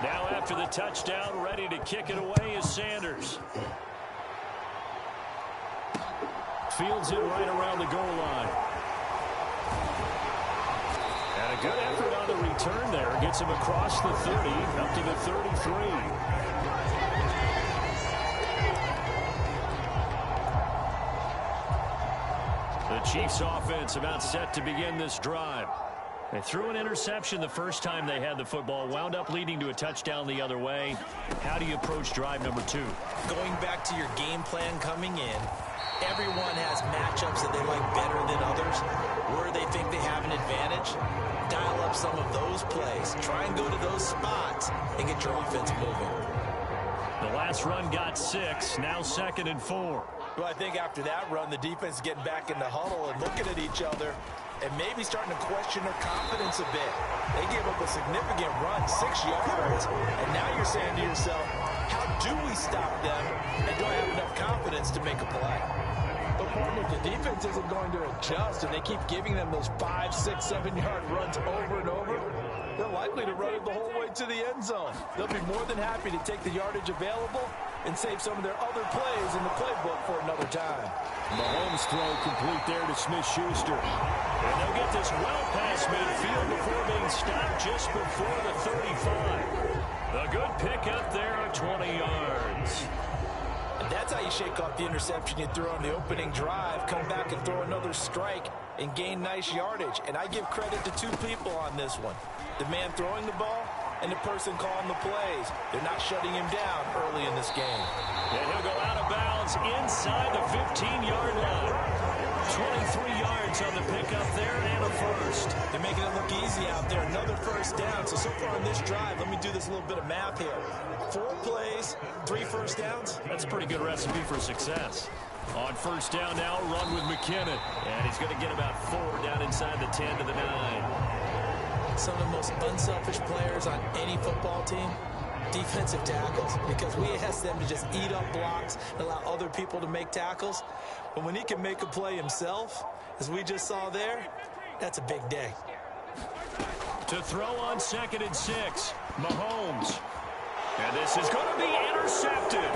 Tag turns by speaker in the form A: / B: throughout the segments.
A: Now after the touchdown, ready to kick it away is Sanders. Fields it right around the goal line. And a good effort on the return there. Gets him across the 30, up to the 33. The Chiefs offense about set to begin this drive. They threw an interception the first time they had the football, wound up leading to a touchdown the other way. How do you approach drive number 2?
B: Going back to your game plan coming in, everyone has matchups that they like better than others. Where they think they have an advantage, dial up some of those plays. Try and go to those spots and get your offense moving.
A: The last run got 6, now 2nd and 4.
B: Well, I think after that run, the defense is getting back in the huddle and looking at each other and maybe starting to question their confidence a bit. They gave up a significant run, 6 yards, and now you're saying to yourself, how do we stop them, and do I have enough confidence to make a play? But partner, if the defense isn't going to adjust and they keep giving them those 5, 6, 7-yard runs over and over, they're likely to run it the whole way to the end zone. They'll be more than happy to take the yardage available and save some of their other plays in the playbook for another time.
A: Mahomes throw complete there to Smith-Schuster. And they'll get this well past midfield before being stopped just before the 35. A good pickup there at 20 yards.
B: And that's how you shake off the interception you threw on the opening drive, come back and throw another strike and gain nice yardage. And I give credit to 2 people on this one. The man throwing the ball and the person calling the plays. They're not shutting him down early in this game.
A: And he'll go out of bounds inside the 15-yard line. 23 yards on the pickup there and a first.
B: They're making it look easy out there. Another first down. So far on this drive, let me do this little bit of math here. 4 plays, 3 first downs.
A: That's a pretty good recipe for success. On first down now, run with McKinnon. And he's going to get about 4 down inside the 10 to the 9.
B: Some of the most unselfish players on any football team, defensive tackles, because we ask them to just eat up blocks and allow other people to make tackles. But when he can make a play himself, as we just saw there, that's a big day.
A: To throw on 2nd and 6, Mahomes. And this is going to be intercepted.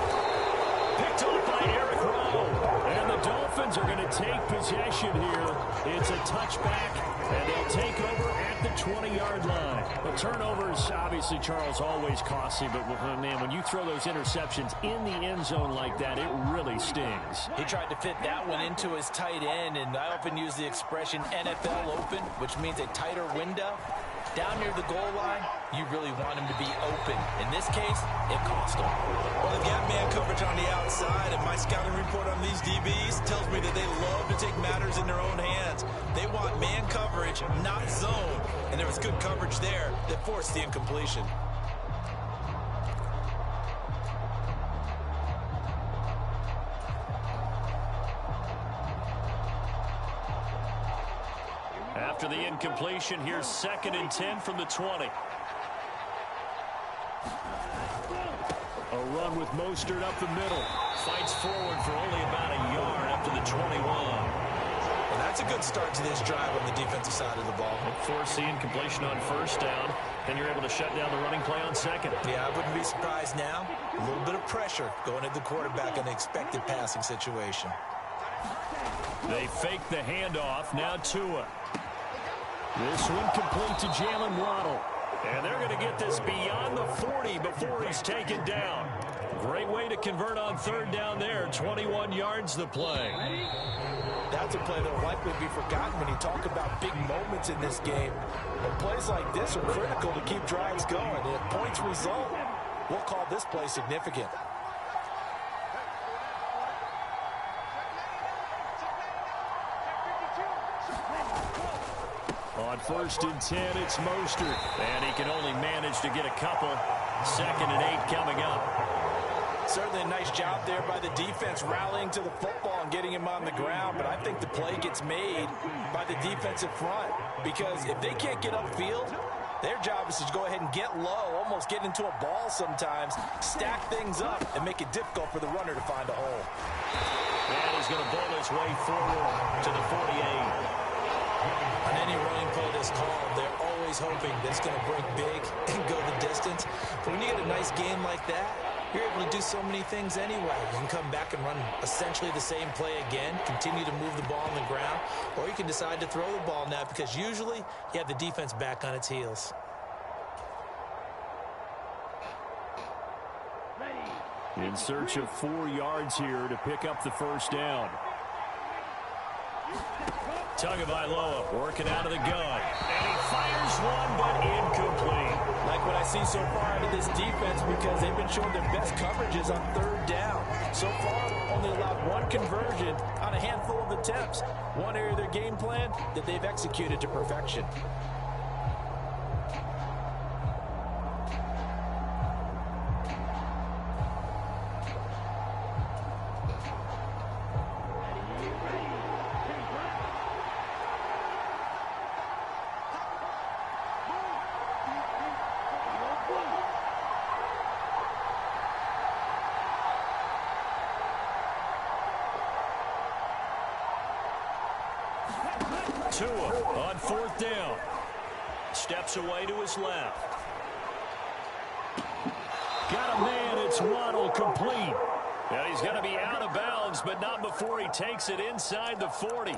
A: Picked off by Eric Rowe. And the Dolphins are going to take possession here. It's a touchback, and they'll take over at the 20-yard line. The turnovers, obviously, Charles, always costly, but, man, when you throw those interceptions in the end zone like that, it really stings.
B: He tried to fit that one into his tight end, and I often use the expression NFL open, which means a tighter window. Down near the goal line, you really want him to be open. In this case, it cost him. Well, they've got man coverage on the outside, and my scouting report on these DBs tells me that they love to take matters in their own hands. They want man coverage, not zone. And there was good coverage there that forced the incompletion.
A: After the incompletion, here's 2nd and 10 from the 20. A run with Mostert up the middle. Fights forward for only about a yard up to the 21.
B: Well, that's a good start to this drive on the defensive side of the ball.
A: Force the incompletion on first down. Then you're able to shut down the running play on 2nd.
B: Yeah, I wouldn't be surprised now. A little bit of pressure going at the quarterback in an expected passing situation.
A: They fake the handoff. Now Tua. This one complete to Jalen Waddle. And they're going to get this beyond the 40 before he's taken down. Great way to convert on 3rd down there. 21 yards the play.
B: That's a play that will likely be forgotten when you talk about big moments in this game. But plays like this are critical to keep drives going. And if points result, we'll call this play significant.
A: On 1st and 10, it's Mostert. And he can only manage to get a couple. 2nd and 8 coming up.
B: Certainly a nice job there by the defense rallying to the football and getting him on the ground. But I think the play gets made by the defensive front. Because if they can't get upfield, their job is to go ahead and get low, almost get into a ball sometimes, stack things up, and make it difficult for the runner to find a hole.
A: And he's going to bowl his way forward to the 48.
B: On any running play that's called, they're always hoping that it's going to break big and go the distance. When you get a nice game like that, you're able to do so many things anyway. You can come back and run essentially the same play again, continue to move the ball on the ground, or you can decide to throw the ball now because usually you have the defense back on its heels.
A: In search of 4 yards here to pick up the first down. Tagovailoa working out of the gun. And he fires one, but incomplete.
B: Like what I see so far out of this defense because they've been showing their best coverages on third down. So far, only allowed one conversion on a handful of attempts. One area of their game plan that they've executed to perfection.
A: Tua on fourth down. Steps away to his left. Got a man. It's Waddle complete. And he's going to be out of bounds, but not before he takes it inside the 40.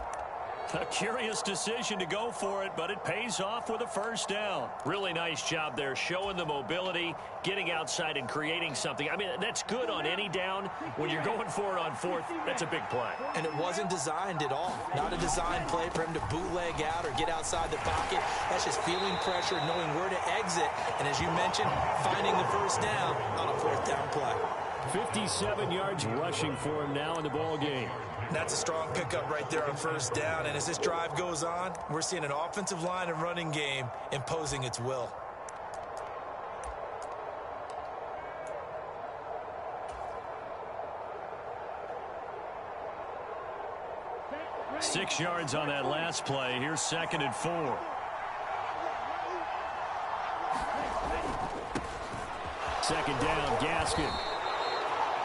A: A curious decision to go for it, but it pays off with a first down. Really nice job there, showing the mobility, getting outside and creating something. I mean, that's good on any down. When you're going for it on fourth, that's a big play.
B: And it wasn't designed at all. Not a design play for him to bootleg out or get outside the pocket. That's just feeling pressure, knowing where to exit. And as you mentioned, finding the first down on a fourth down play.
A: 57 yards rushing for him now in the ball game.
B: That's a strong pickup right there on first down. And as this drive goes on, we're seeing an offensive line and running game imposing its will.
A: Six yards on that last play. Here's 2nd and 4. Second down, Gaskin.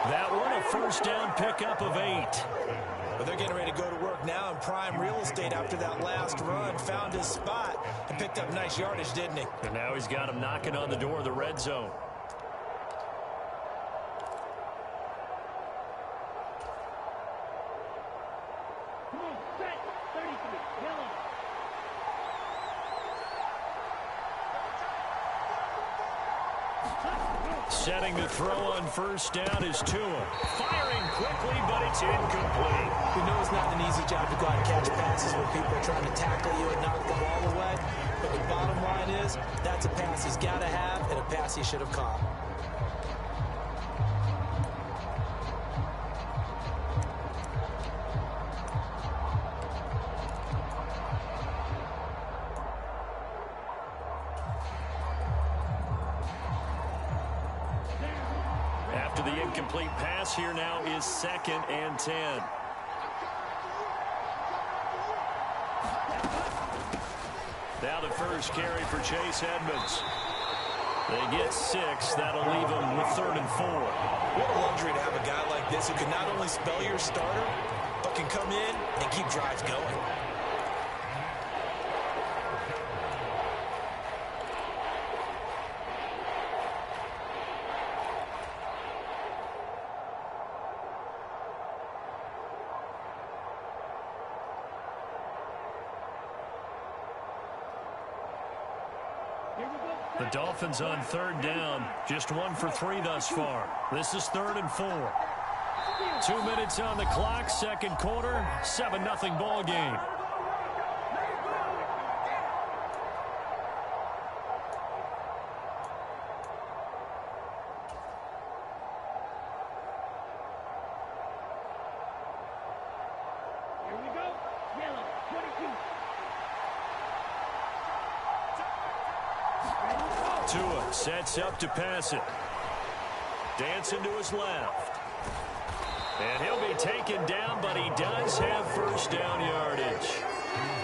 A: That one a first down pickup of 8.
B: But they're getting ready to go to work now in prime real estate after that last run. Found his spot and picked up nice yardage, didn't he?
A: And now he's got him knocking on the door of the red zone. Setting to throw on first down is Tua. Firing quickly, but it's incomplete.
B: We know it's not an easy job to go out and catch passes when people are trying to tackle you and knock the ball away. But the bottom line is, that's a pass he's got to have and a pass he should have caught.
A: The incomplete pass here now is 2nd and 10. Now the first carry for Chase Edmonds. They get 6. That'll leave them with 3rd and 4.
B: What a luxury to have a guy like this who can not only spell your starter, but can come in and keep drives going.
A: The Dolphins on 3rd down, just 1 for 3 thus far. This is 3rd and 4. 2 minutes on the clock, 2nd quarter, 7-0 ball game.
C: Here we go. Yellow, 22.
A: Tua sets up to pass it. Dancing to his left. And he'll be taken down, but he does have first down yardage.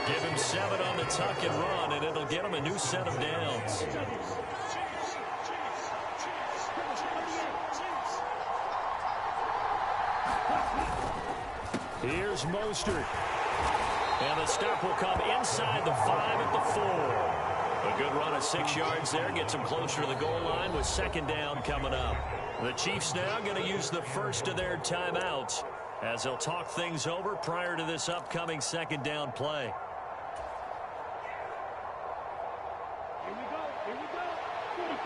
A: Give him 7 on the tuck and run, and it'll get him a new set of downs. Here's Mostert. And the stop will come inside the 5 at the 4. A good run of 6 yards there gets them closer to the goal line with second down coming up. The Chiefs now going to use the first of their timeouts as they'll talk things over prior to this upcoming second down play.
C: Here we go. Here we go. 45.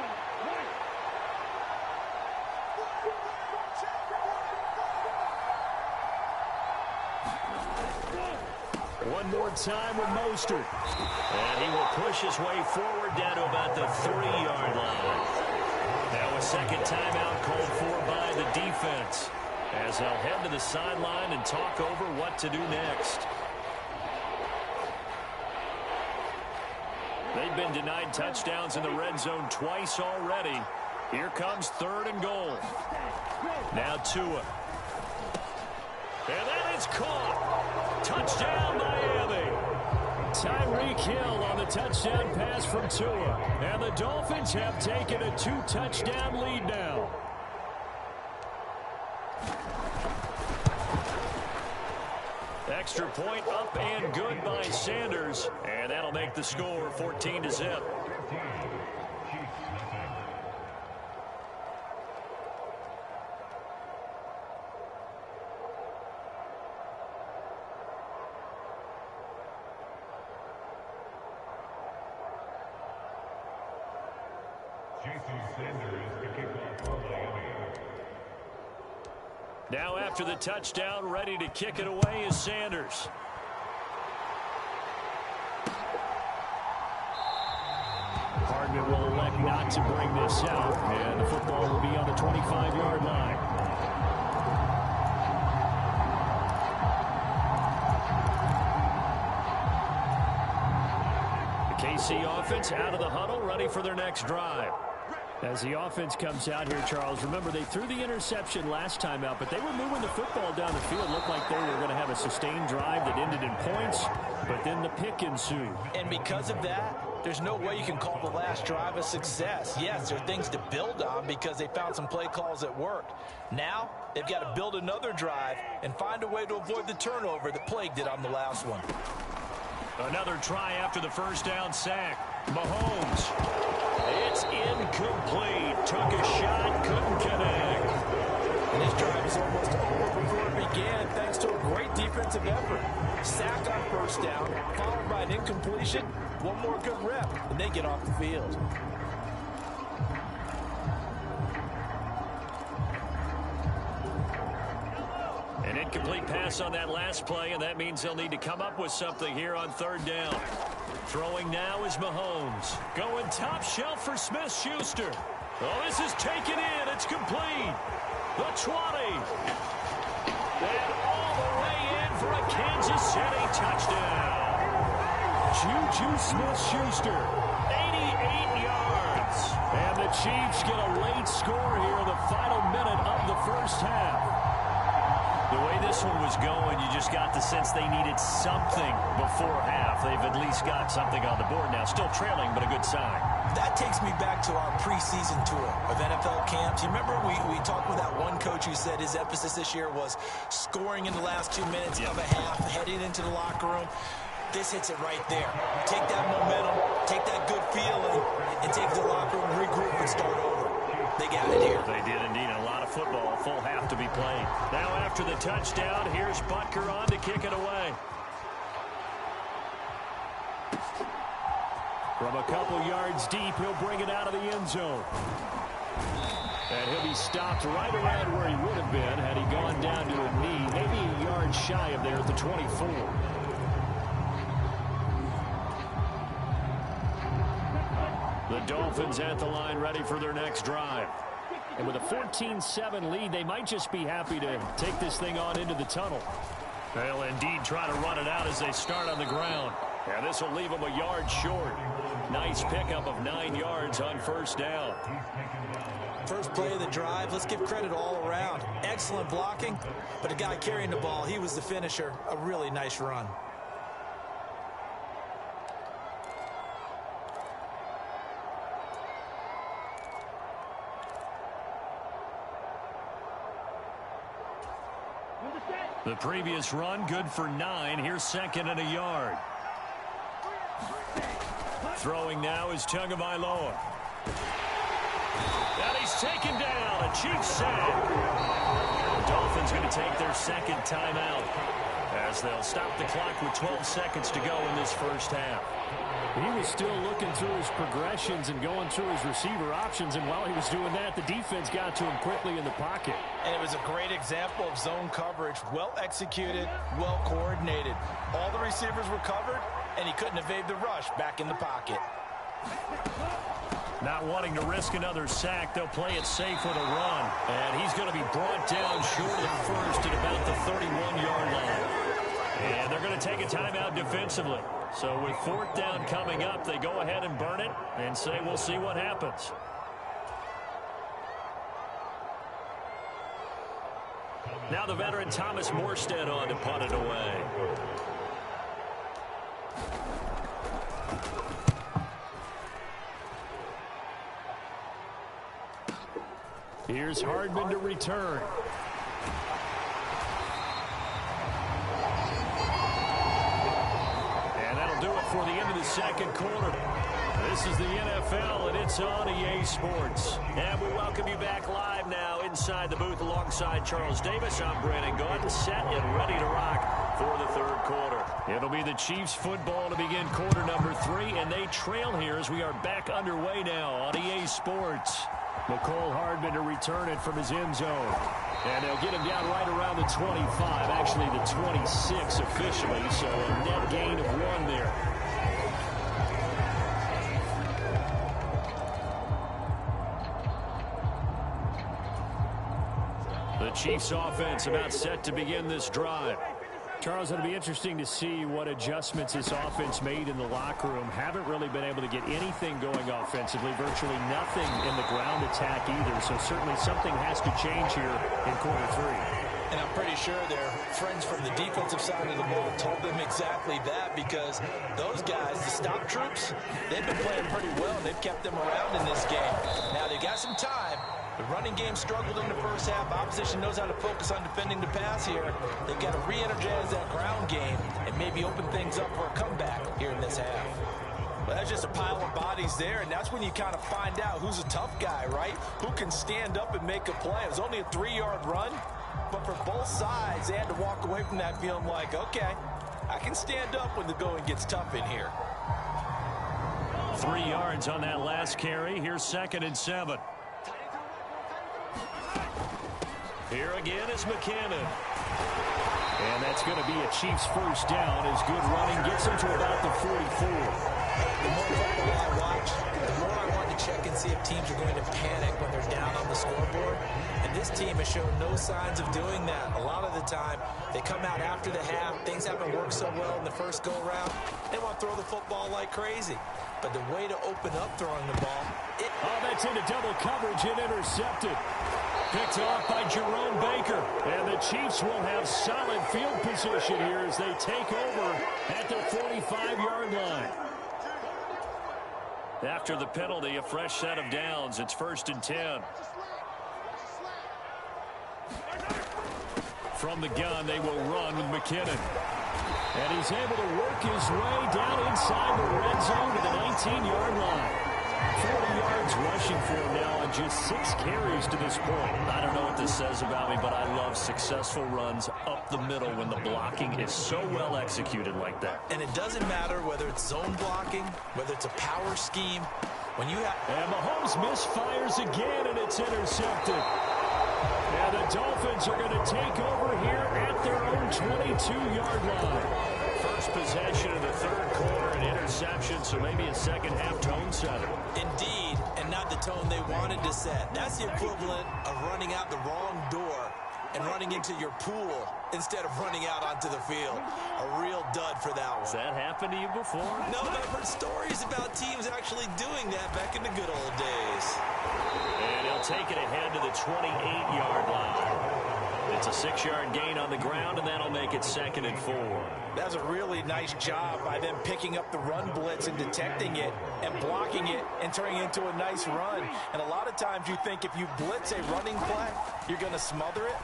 C: Right.
A: One more time with Mostert. And he will push his way forward down to about the 3-yard line. Now a second timeout called for by the defense as they'll head to the sideline and talk over what to do next. They've been denied touchdowns in the red zone twice already. Here comes 3rd and goal. Now Tua. And that is caught. Touchdown, Miami. Tyreek Hill on the touchdown pass from Tua. And the Dolphins have taken a 2-touchdown lead now. Extra point up and good by Sanders. And that'll make the score 14-0. Now after the touchdown, ready to kick it away is Sanders. Hardman will elect not to bring this out, and the football will be on the 25-yard line. The KC offense out of the huddle, ready for their next drive. As the offense comes out here, Charles, remember they threw the interception last time out, but they were moving the football down the field. Looked like they were going to have a sustained drive that ended in points, but then the pick ensued.
B: And because of that, there's no way you can call the last drive a success. Yes, there are things to build on because they found some play calls that worked. Now, they've got to build another drive and find a way to avoid the turnover that plagued it on the last one.
A: Another try after the first down sack. Mahomes. It's incomplete. Took a shot, couldn't connect.
B: And this drive is almost over before it began thanks to a great defensive effort. Sack on first down, followed by an incompletion. One more good rep, and they get off the field.
A: An incomplete pass on that last play, and that means they'll need to come up with something here on 3rd down. Throwing now is Mahomes. Going top shelf for Smith-Schuster. Oh, this is taken in. It's complete. The 20. And all the way in for a Kansas City touchdown. Juju Smith-Schuster, 88 yards. And the Chiefs get a late score here in the final minute of the first half. The way this one was going, you just got the sense they needed something before half. They've at least got something on the board now. Still trailing, but a good sign.
B: That takes me back to our preseason tour of NFL camps. You remember we talked with that one coach who said his emphasis this year was scoring in the last 2 minutes of a half, heading into the locker room. This hits it right there. Take that momentum, take that good feeling, and take the locker room, regroup, and start over. They got it here.
A: They did indeed. A lot of football, a full half to be played. Now after the touchdown, here's Butker on to kick it away. From a couple yards deep, he'll bring it out of the end zone. And he'll be stopped right around where he would have been had he gone down to a knee, maybe a yard shy of there at the 24. The Dolphins at the line, ready for their next drive. And with a 14-7 lead, they might just be happy to take this thing on into the tunnel. They'll indeed try to run it out as they start on the ground. And this will leave them a yard short. Nice pickup of 9 yards on first down.
B: First play of the drive, let's give credit all around. Excellent blocking, but the guy carrying the ball, he was the finisher. A really nice run.
A: The previous run, good for 9. Here's second and a yard. Throwing now is Tagovailoa. And he's taken down. A Chiefs sack. The Dolphins going to take their second timeout as they'll stop the clock with 12 seconds to go in this first half.
D: He was still looking through his progressions and going through his receiver options, and while he was doing that, the defense got to him quickly in the pocket.
B: And it was a great example of zone coverage. Well executed, well coordinated. All the receivers were covered, and he couldn't evade the rush back in the pocket.
A: Not wanting to risk another sack, they'll play it safe with a run. And he's going to be brought down short of the first at about the 31-yard line. And they're going to take a timeout defensively. So with fourth down coming up, they go ahead and burn it and say we'll see what happens. Now the veteran Thomas Morstead on to punt it away.
D: Here's Hardman to return.
A: And that'll do it for the end of the second quarter. This is the NFL, and it's on EA Sports. And we welcome you back live now inside the booth alongside Charles Davis. I'm Brandon Gaudin, set and ready to rock for the third quarter. It'll be the Chiefs football to begin quarter number 3, and they trail here as we are back underway now on EA Sports.
D: McCole Hardman to return it from his end zone. And they'll get him down right around the 25, actually the 26 officially, so a net gain of 1 there.
A: The Chiefs offense about set to begin this drive.
D: Charles, it'll be interesting to see what adjustments this offense made in the locker room. Haven't really been able to get anything going offensively, virtually nothing in the ground attack either. So certainly something has to change here in quarter 3.
B: And I'm pretty sure their friends from the defensive side of the ball told them exactly that, because those guys, the stop troops, they've been playing pretty well. They've kept them around in this game. Now they got some time. The running game struggled in the first half. Opposition knows how to focus on defending the pass here. They've got to re-energize that ground game and maybe open things up for a comeback here in this half. Well, that's just a pile of bodies there, and that's when you kind of find out who's a tough guy, right? Who can stand up and make a play. It was only a 3-yard run, but for both sides, they had to walk away from that feeling like, okay, I can stand up when the going gets tough in here.
A: 3 yards on that last carry. Here's 2nd and 7. Here again is McKinnon.
D: And that's going to be a Chiefs first down as good running gets them to about the 44.
B: The more football I watch, the more I want to check and see if teams are going to panic when they're down on the scoreboard. And this team has shown no signs of doing that. A lot of the time, they come out after the half. Things haven't worked so well in the first go-around. They want to throw the football like crazy. But the way to open up throwing the ball...
D: that's into double coverage and intercepted.
A: Picked off by Jerome Baker.
D: And the Chiefs will have solid field position here as they take over at the 45-yard line.
A: After the penalty, a fresh set of downs. It's 1st and 10. From the gun, they will run with McKinnon.
D: And he's able to work his way down inside the red zone to the 19-yard line. 40 yards rushing for him now on just 6 carries to this point.
A: I don't know what this says about me, but I love successful runs up the middle when the blocking is so well executed like that.
B: And it doesn't matter whether it's zone blocking, whether it's a power scheme. When you have...
D: And Mahomes misfires again, and it's intercepted. And the Dolphins are going to take over here at their own 22-yard line.
A: First possession of the third quarter, an interception, so maybe a second-half tone setter.
B: Indeed, and not the tone they wanted to set. That's the equivalent of running out the wrong door and running into your pool instead of running out onto the field. A real dud for that one.
A: Has that happened to you before?
B: No, but I've heard stories about teams actually doing that back in the good old days.
A: And he'll take it ahead to the 28-yard line. It's a 6-yard gain on the ground, and that'll make it 2nd and 4.
B: That's a really nice job by them picking up the run blitz and detecting it and blocking it and turning it into a nice run. And a lot of times you think if you blitz a running play, you're going to smother it.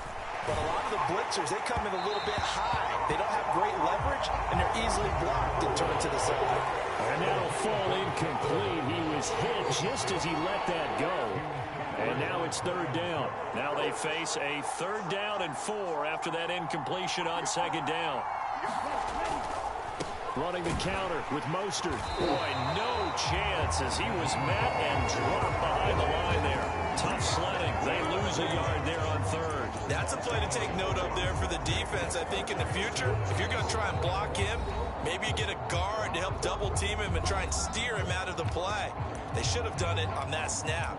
B: But a lot of the blitzers, they come in a little bit high. They don't have great leverage, and they're easily blocked and turned to the side.
D: And that'll fall incomplete. He was hit just as he let that go. And now it's third down. Now they face a 3rd down and 4 after that incompletion on 2nd down. Running the counter with Mostert. Boy, no chance as he was met and dropped behind the line there. Tough sledding. They lose a yard there on 3rd.
B: That's a play to take note of there for the defense. I think in the future, if you're going to try and block him, maybe you get a guard to help double team him and try and steer him out of the play. They should have done it on that snap.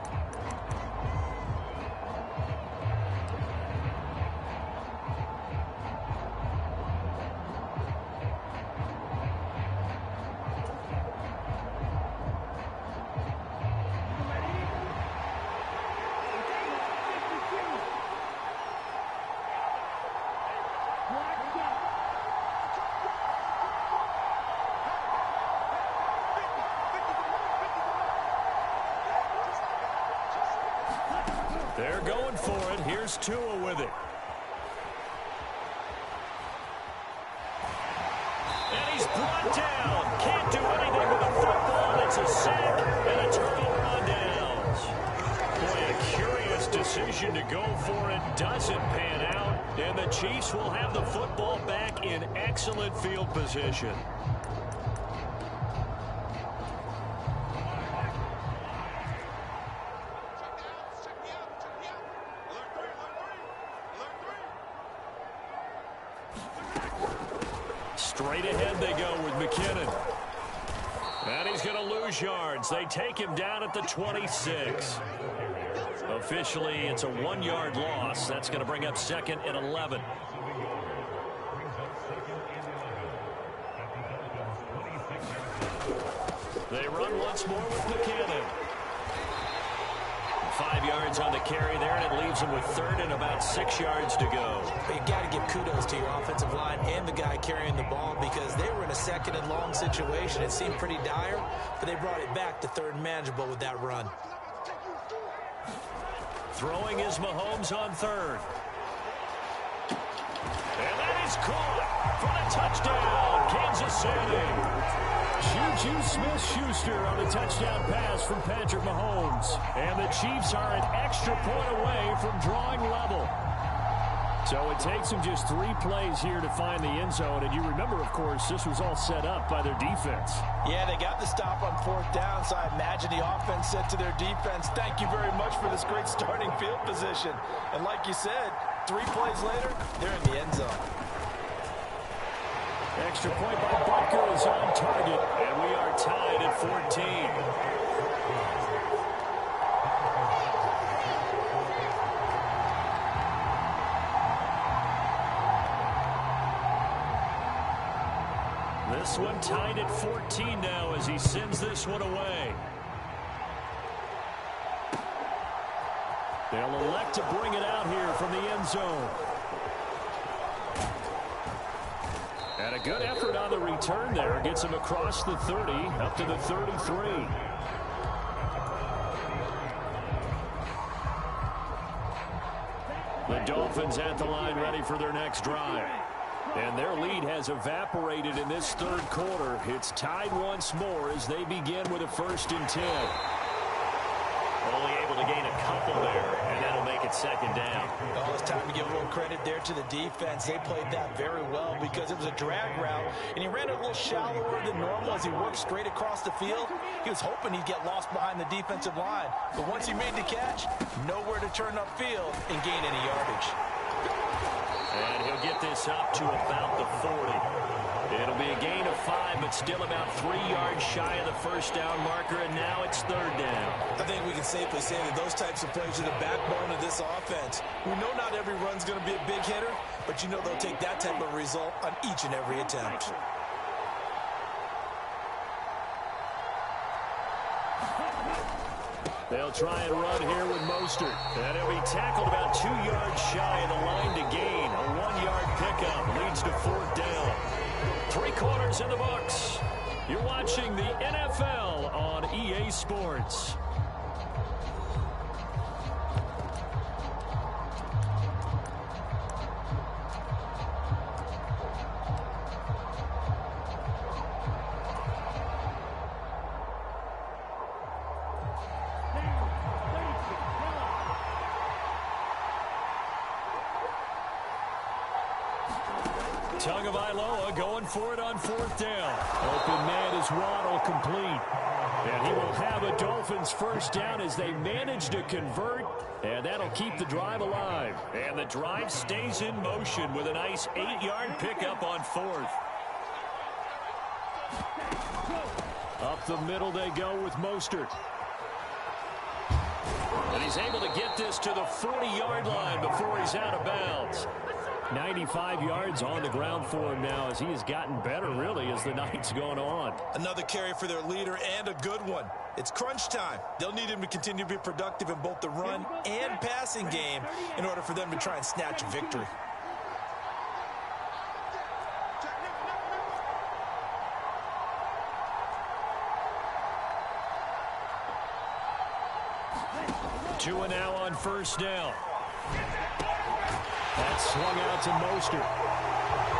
D: They're going for it. Here's Tua with it. And he's brought down. Can't do anything with the football. It's a sack and a turnover on downs. Boy, a curious decision to go for it. Doesn't pan out. And the Chiefs will have the football back in excellent field position. Straight ahead they go with McKinnon. And he's going to lose yards. They take him down at the 26. Officially, it's a 1-yard loss. That's going to bring up 2nd and 11. They run once more with McKinnon. 5 yards on the carry there, and it leaves them with 3rd and about 6 yards to go.
B: You got to give kudos to your offensive line and the guy carrying the ball because they were in a 2nd and long situation. It seemed pretty dire, but they brought it back to 3rd and manageable with that run.
D: Throwing is Mahomes on 3rd. And that is caught for the touchdown, Kansas City. Juju Smith-Schuster on the touchdown pass from Patrick Mahomes. And the Chiefs are an extra point away from drawing level. So it takes them just 3 plays here to find the end zone. And you remember, of course, this was all set up by their defense.
B: Yeah, they got the stop on 4th down, so I imagine the offense said to their defense, thank you very much for this great starting field position. And like you said, 3 plays later, they're in the end zone.
D: Extra point by Butker is on target, and we are tied at 14. This one tied at 14 now as he sends this one away. They'll elect to bring it out here from the end zone. And a good effort on the return there. Gets him across the 30, up to the 33. The Dolphins at the line ready for their next drive. And their lead has evaporated in this 3rd quarter. It's tied once more as they begin with a 1st and 10.
A: Only able to gain a couple there, and that'll make it 2nd down.
B: Oh, it's time to give a little credit there to the defense. They played that very well because it was a drag route, and he ran it a little shallower than normal as he worked straight across the field. He was hoping he'd get lost behind the defensive line, but once he made the catch, nowhere to turn upfield and gain any yardage.
D: And he'll get this up to about the 40. It'll be a gain of 5, but still about 3 yards shy of the 1st down marker, and now it's 3rd down.
B: I think we can safely say that those types of plays are the backbone of this offense. We know not every run's going to be a big hitter, but you know they'll take that type of result on each and every attempt.
D: They'll try and run here with Mostert. And he'll be tackled about 2 yards shy of the line to gain. A 1-yard pickup leads to 4th down. 3 quarters in the books. You're watching the NFL on EA Sports. Tagovailoa going for it on fourth down. Open man is Waddle, complete. And he will have a Dolphins first down as they manage to convert. And that'll keep the drive alive. And the drive stays in motion with a nice 8-yard pickup on fourth. Up the middle they go with Mostert. And he's able to get this to the 40-yard line before he's out of bounds. 95 yards on the ground for him now as he has gotten better, really, as the night's gone on.
B: Another carry for their leader and a good one. It's crunch time. They'll need him to continue to be productive in both the run and passing game in order for them to try and snatch a victory.
D: Tua now on first down. That's swung out to Mostert.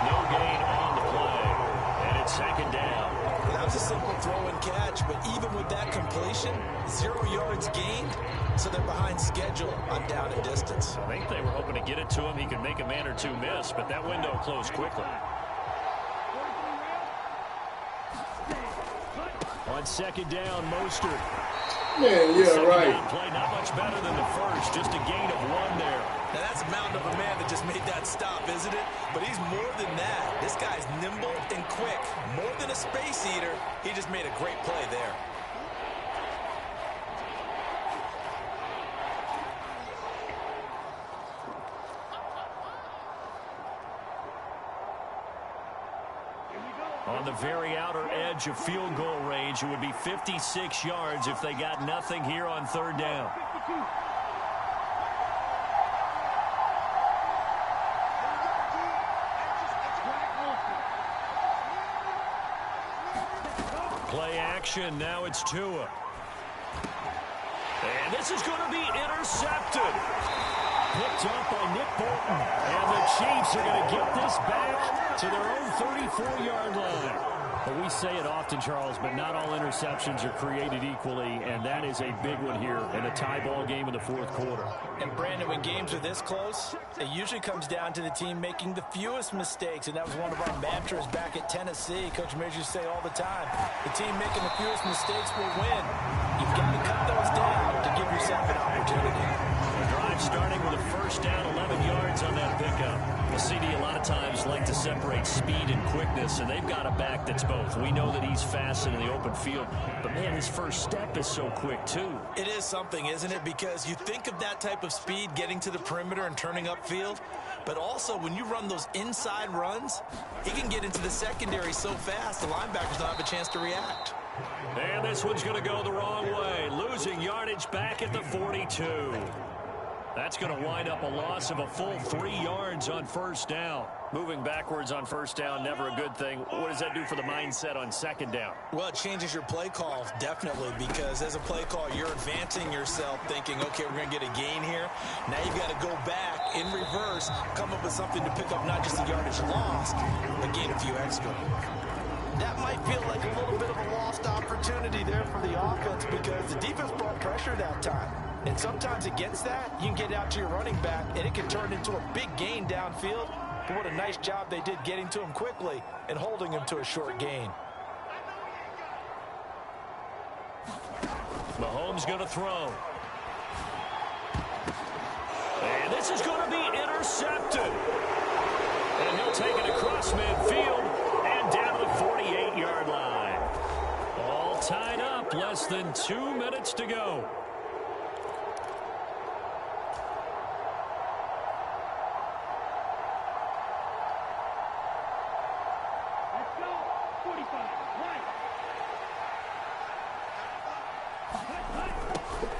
D: No gain on the play. And it's second down.
B: That was a simple throw and catch, but even with that completion, 0 yards gained, so they're behind schedule on down and distance.
D: I think they were hoping to get it to him. He could make a man or two miss, but that window closed quickly. On second down, Mostert.
E: Man, yeah, right.
D: Play not much better than the first, just a gain of 1 there.
B: Now that's a mountain of a man that just made that stop, isn't it? But he's more than that. This guy's nimble and quick. More than a space eater, he just made a great play there.
D: On the very outer edge of field goal range, it would be 56 yards if they got nothing here on third down. Play action, now it's Tua. And this is going to be intercepted. Picked up by Nick Bolton. And the Chiefs are going to get this back to their own 34-yard line. But we say it often, Charles, but not all interceptions are created equally, and that is a big one here in a tie ball game in the fourth quarter.
B: And, Brandon, when games are this close, it usually comes down to the team making the fewest mistakes, and that was one of our mantras back at Tennessee. Coach Major used to say all the time, the team making the fewest mistakes will win. You've got to cut those down to give yourself an opportunity.
D: The drive starting with a first down, 11 yards on that pickup. The CD a lot of times like to separate speed and quickness, and they've got a back that's both. We know that he's fast in the open field, but, man, his first step is so quick, too.
B: It is something, isn't it? Because you think of that type of speed getting to the perimeter and turning upfield, but also when you run those inside runs, he can get into the secondary so fast the linebackers don't have a chance to react.
D: And this one's going to go the wrong way, losing yardage back at the 42. That's going to wind up a loss of a full 3 yards on first down. Moving backwards on first down, never a good thing. What does that do for the mindset on second down?
B: Well, it changes your play call, definitely, because as a play call, you're advancing yourself thinking, okay, we're going to get a gain here. Now you've got to go back in reverse, come up with something to pick up not just the yardage lost, but gain a few extra. That might feel like a little bit of a lost opportunity there for the offense because the defense brought pressure that time. And sometimes against that, you can get out to your running back, and it can turn into a big gain downfield. But what a nice job they did getting to him quickly and holding him to a short gain.
D: Mahomes going to throw. And this is going to be intercepted. And he'll take it across midfield and down to the 48-yard line. All tied up, less than 2 minutes to go.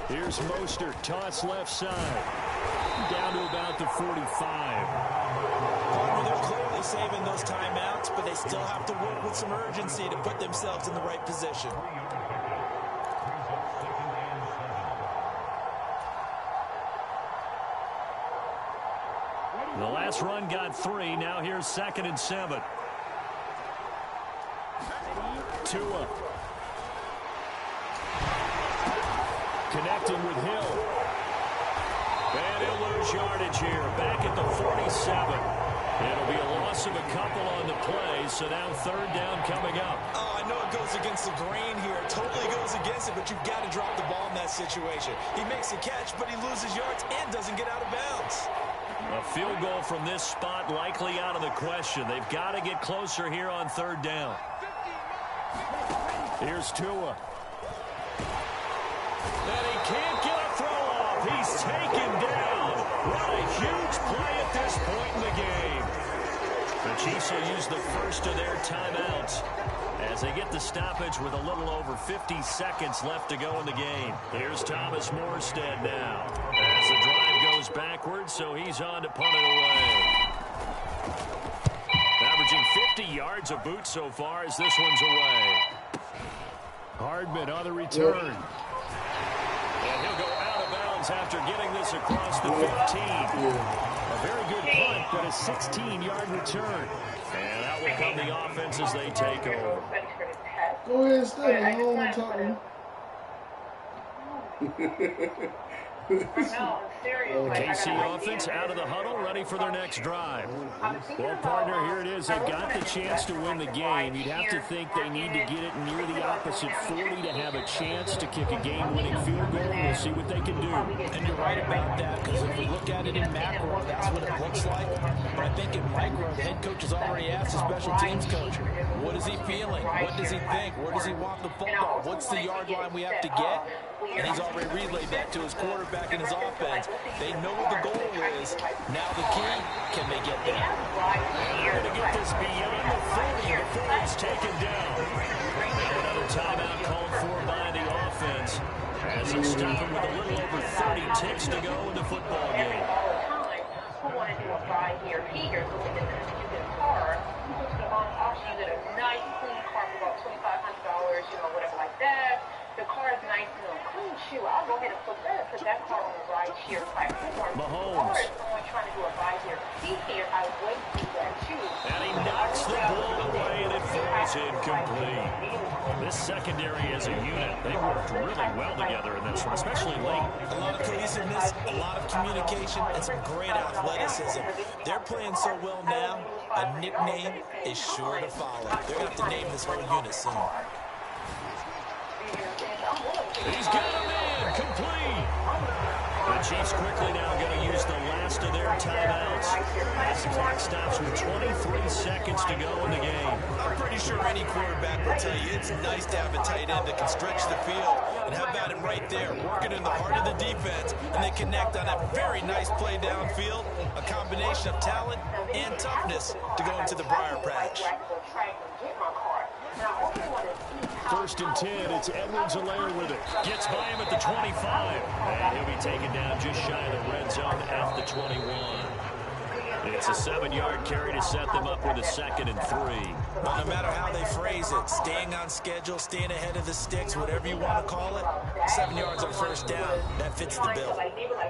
D: Here's Mostert, toss left side. Down to about the 45.
B: Well, they're clearly saving those timeouts, but they still have to work with some urgency to put themselves in the right position.
D: The last run got 3. Now here's 2nd and 7. Tua. Connecting with Hill. And he'll lose yardage here. Back at the 47.
A: It'll be a loss of a couple on the play, so now third down coming up.
B: Oh, I know it goes against the grain here. It totally goes against it, but you've got to drop the ball in that situation. He makes a catch, but he loses yards and doesn't get out of bounds.
A: A field goal from this spot likely out of the question. They've got to get closer here on third down. Here's Tua. And he can't get a throw off. He's taken down. What a huge play at this point in the game. The Chiefs will use the first of their timeouts as they get the stoppage with a little over 50 seconds left to go in the game. Here's Thomas Morstead now as the drive goes backwards, so he's on to punt it away. Averaging 50 yards a boot so far as this one's away.
D: Hardman on the return.
A: And he'll go out of bounds after getting this across the 15.
D: A very good punt, but a 16-yard return.
A: And out will come the offense as they take over.
E: Go ahead and stay. I don't want to talk to you.
A: KC offense out of the huddle, ready for their next drive.
D: Well, partner, here it is. They've got the chance to win the game. You'd have to think they need to get it near the opposite 40 to have a chance to kick a game-winning field goal. We'll see what they can do.
B: And you're right about that, because if we look at it in macro, that's what it looks like. But I think in micro, the head coach has already asked the special teams coach, what is he feeling? What does he think? Where does he want the football? What's the yard line we have to get? And he's already relayed that to his quarterback and his offense. They know what the goal is. Now the key, can they get there?
A: They're going to get this beyond the 40 before he's taken down. Another timeout called for by the offense as they stop him with a little over 30 ticks to go in the football game.
F: Who want to do a buy here? Here, so we get this car. The auction, you get a nice, clean car for about $2,500, whatever like that. The car is nice and clean. Shoe, I'll go ahead and put that car on the ride here platform.
A: Mahomes.
F: Or if someone trying to do a buy here, see here, I would do that too.
A: And he knocks the ball away, and it falls incomplete. This secondary as a unit, they worked really well together in this one, especially late.
B: A lot of cohesiveness, a lot of communication, and some great athleticism. They're playing so well now, a nickname is sure to follow. They're going to have to name this whole unit soon.
A: He's got him in, complete. The Chiefs quickly now going to use the last of their timeouts as the clock stops with 23 seconds to go in the game.
B: I'm pretty sure any quarterback will tell you it's nice to have a tight end that can stretch the field. And how about it right there, working in the heart of the defense, and they connect on a very nice play downfield, a combination of talent and toughness to go into the briar patch.
D: First and 10, it's Edwards-Helaire with it.
A: Gets by him at the 25. And he'll be taken down just shy of the red zone at the 21. It's a 7-yard carry to set them up with a 2nd and 3.
B: Well, no matter how they phrase it, staying on schedule, staying ahead of the sticks, whatever you want to call it, 7 yards on first down, that fits the bill.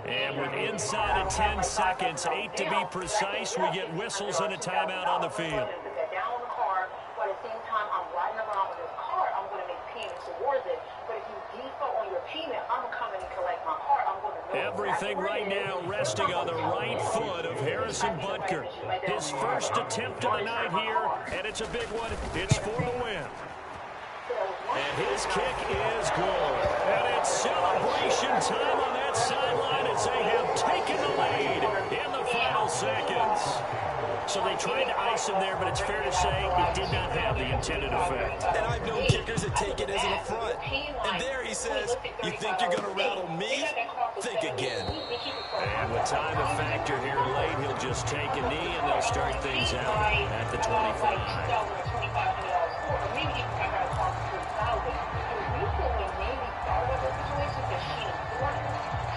A: And with inside of 10 seconds, 8 to be precise, we get whistles and a timeout on the field. Everything right now resting on the right foot of Harrison Butker. His first attempt of the night here, and it's a big one. It's for the win. And his kick is good. And it's celebration time on that sideline as they have taken the lead in the final seconds. So they tried to ice him there, but it's fair to say it did not have the intended effect.
B: And I've known kickers that take it as an affront. And there he says, you think you're going to rattle me? Think again.
A: And with time a factor here late, he'll just take a knee and they'll start things out at the 25.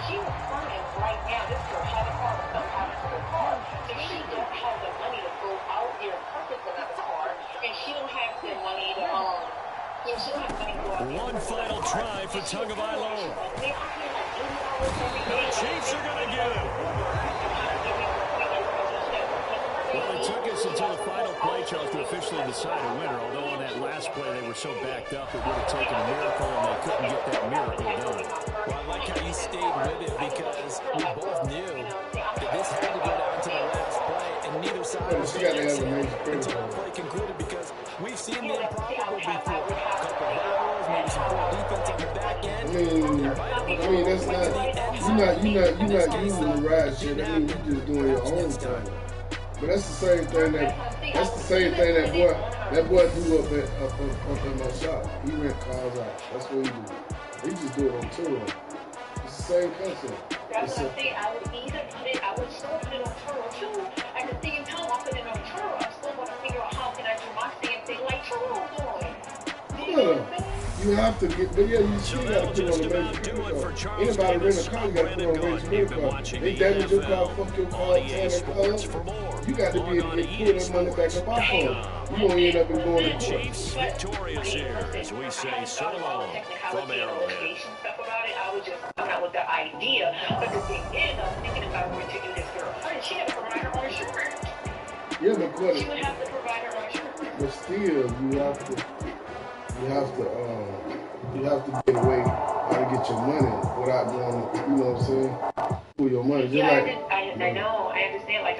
F: She was flying right now. This girl had a car with some out to the car. And she don't have the money to go out there and purchase another car. And she don't have the money to, she don't have money to go out there.
A: One final try for Tagovailoa. The Chiefs are going to get him.
D: Well, it took us until the final play, Charles, to officially decide a winner. Although on that last play they were so backed up, it would have taken a miracle, and they couldn't get that miracle done.
B: Well, I like how you stayed with it because we both knew that this had to go down to the last play, and neither side She got to have a major credit card. Play concluded because we've seen the improbable before. A couple of laterals, maybe some poor defense on the back end.
E: I mean, that's not. You're not using the ride shit. I mean, you just doing your own thing. But that's the same thing that boy do up in my shop. He rent cars out. That's what he do. He just do it on tour. It's the same concept.
F: That's what I'm saying. I would still put it on Turo too. At the same time, I put it on Turo. I'm still going to figure out how can I do my same thing like Turo doing.
E: You have to get, but yeah, you still got to put on the major credit card. Anybody rent a car, you got to put on a major credit card. They damage your car, fuck your car, tear that car up. You got to be able to pull that money back up off of them. You won't end up in going to court.
A: Chiefs victorious here, as we say so long from Arrowhead.
F: I was just coming out with the idea, but the thing is, I'm thinking if I were to do this for a friend, she had to provide her own insurance.
E: Yeah, but
F: she would have to provide her own insurance.
E: But still, you have to get a way how to get your money without going, you know what I'm saying? Pull your money.
F: Yeah, I know, I understand. Like